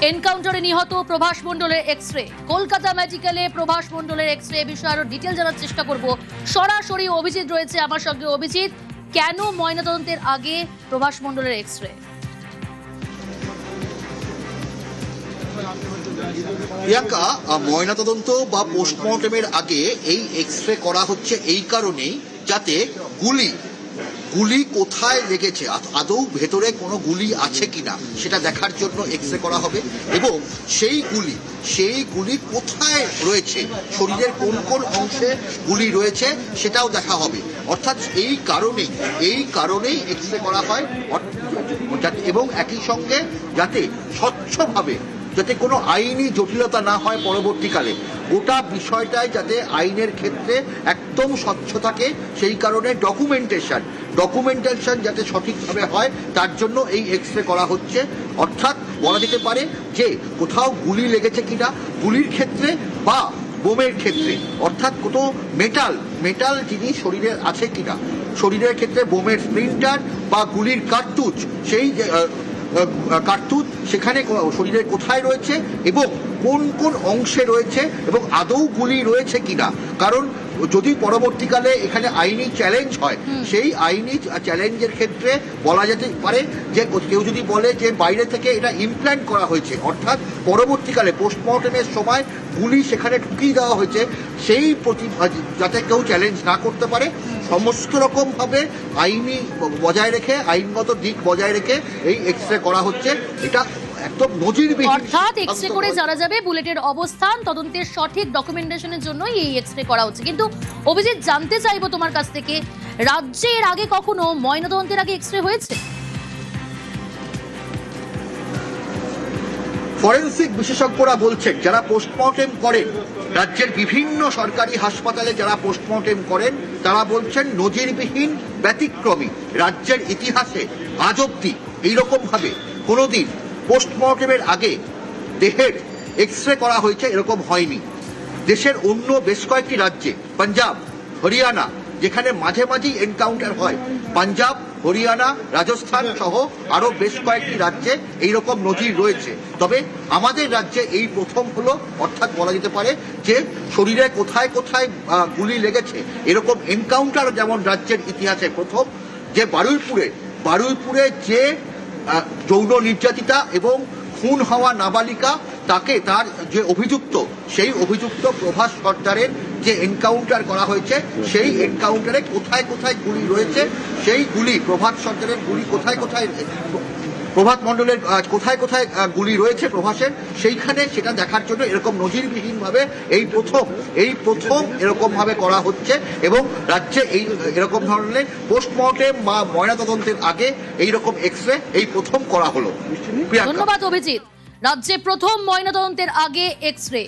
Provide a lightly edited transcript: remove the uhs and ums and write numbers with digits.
এনকাউন্টারে নিহত প্রভাস মণ্ডলের এক্সরে, কলকাতা মেডিকেলে প্রভাস মণ্ডলের এক্সরে বিষয়ে আরো ডিটেল জানার চেষ্টা করব। সরাসরি অভিজিৎ রয়েছে আমার সঙ্গে। অভিজিৎ, কেন ময়নাতদন্তের আগে প্রভাস মণ্ডলের এক্সরে? প্রিয়াঙ্কা, ময়নাতদন্ত বা পোস্টমর্টমের আগে এই এক্সরে করা হচ্ছে এই কারণেই যাতে গুলি কোথায় লেগেছে, আদৌ ভেতরে কোনো গুলি আছে কিনা সেটা দেখার জন্য এক্সরে করা হবে, এবং সেই গুলি কোথায় রয়েছে, শরীরের কোন কোন অংশে গুলি রয়েছে সেটাও দেখা হবে। অর্থাৎ এই কারণেই এক্সরে করা হয়, এবং একই সঙ্গে যাতে স্বচ্ছভাবে, যাতে কোনো আইনি জটিলতা না হয় পরবর্তীকালে, গোটা বিষয়টাই যাতে আইনের ক্ষেত্রে একদম স্বচ্ছ থাকে, সেই কারণে ডকুমেন্টেশন যাতে সঠিকভাবে হয় তার জন্য এই এক্সরে করা হচ্ছে। অর্থাৎ বলা যেতে পারে যে কোথাও গুলি লেগেছে কিনা গুলির ক্ষেত্রে বা বোমের ক্ষেত্রে, অর্থাৎ কোনো মেটাল জিনিস শরীরে আছে কিনা, শরীরের ক্ষেত্রে বোমের স্প্লিন্টার বা গুলির কার্তুজ, সেই কার্তুজ সেখানে শরীরের কোথায় রয়েছে এবং কোন কোন অংশে রয়েছে এবং আদৌ গুলি রয়েছে কিনা। কারণ যদি পরবর্তীকালে এখানে আইনি চ্যালেঞ্জ হয়, সেই আইনি চ্যালেঞ্জের ক্ষেত্রে বলা যেতে পারে যে কেউ যদি বলে যে বাইরে থেকে এটা ইমপ্ল্যান্ট করা হয়েছে, অর্থাৎ পরবর্তীকালে পোস্টমর্টমের সময় গুলি সেখানে ঢুকিয়ে দেওয়া হয়েছে, সেই যাতে কেউ চ্যালেঞ্জ না করতে পারে, সমস্ত রকমভাবে আইনগত দিক বজায় রেখে এই এক্সরে করা হচ্ছে। এটা একদম নজিরবিহীন। অর্থাৎ এক্সরে করে জানা যাবে বুলেটের অবস্থান, তদন্তের সঠিক ডকুমেন্টেশনের জন্যই এই এক্সরে করা হচ্ছে। কিন্তু অভিজিৎ, জানতে চাইবো তোমার কাছ থেকে, রাজ্যে এর আগে কখনো ময়নাতদন্তের আগে এক্সরে হয়েছে? ফরেনসিক বিশেষজ্ঞরা বলছেন, যারা পোস্টমর্টেম করেন রাজ্যের বিভিন্ন সরকারি হাসপাতালে, যারা পোস্টমর্টেম করেন তারা বলছেন নজিরবিহীন, ব্যতিক্রমী। রাজ্যের ইতিহাসে আজ অব্দি এইরকম ভাবে কোনোদিন পোস্টমর্টেমের আগে দেহের এক্সরে করা হয়েছে এরকম হয়নি। দেশের অন্য বেশ কয়েকটি রাজ্যে, পাঞ্জাব, হরিয়ানা, যেখানে মাঝে মাঝেই এনকাউন্টার হয়, পাঞ্জাব, হরিয়ানা, রাজস্থান সহ আরো বেশ কয়েকটি রাজ্যে এইরকম নজির রয়েছে। তবে আমাদের রাজ্যে এই প্রথম হলো, অর্থাৎ বলা যেতে পারে যে শরীরে কোথায় কোথায় গুলি লেগেছে এরকম এনকাউন্টার যেমন রাজ্যের ইতিহাসে প্রথম। যে বারুইপুরে যে যৌন নির্যাতিতা এবং খুন হওয়া নাবালিকা, তার যে অভিযুক্ত, সেই অভিযুক্ত প্রভাস সর্দারের যে এনকাউন্টার করা হয়েছে, সেই এনকাউন্টারে কোথায় কোথায় গুলি রয়েছে, সেই গুলি প্রভাস সর্দারের গুলি প্রভাত মণ্ডলের কোথায় কোথায় গুলি রয়েছে প্রভাসের, সেইখানে সেটা দেখার জন্য এরকম নজিরবিহীনভাবে এই প্রথম এরকম ভাবে করা হচ্ছে। এবং রাজ্যে এরকম ধরনের পোস্টমর্টেম বা ময়নাতদন্তের আগে এইরকম এক্সরে এই প্রথম করা হলো। ধন্যবাদ অভিজিৎ। রাজ্যে প্রথম ময়নাতদন্তের আগে এক্সরে।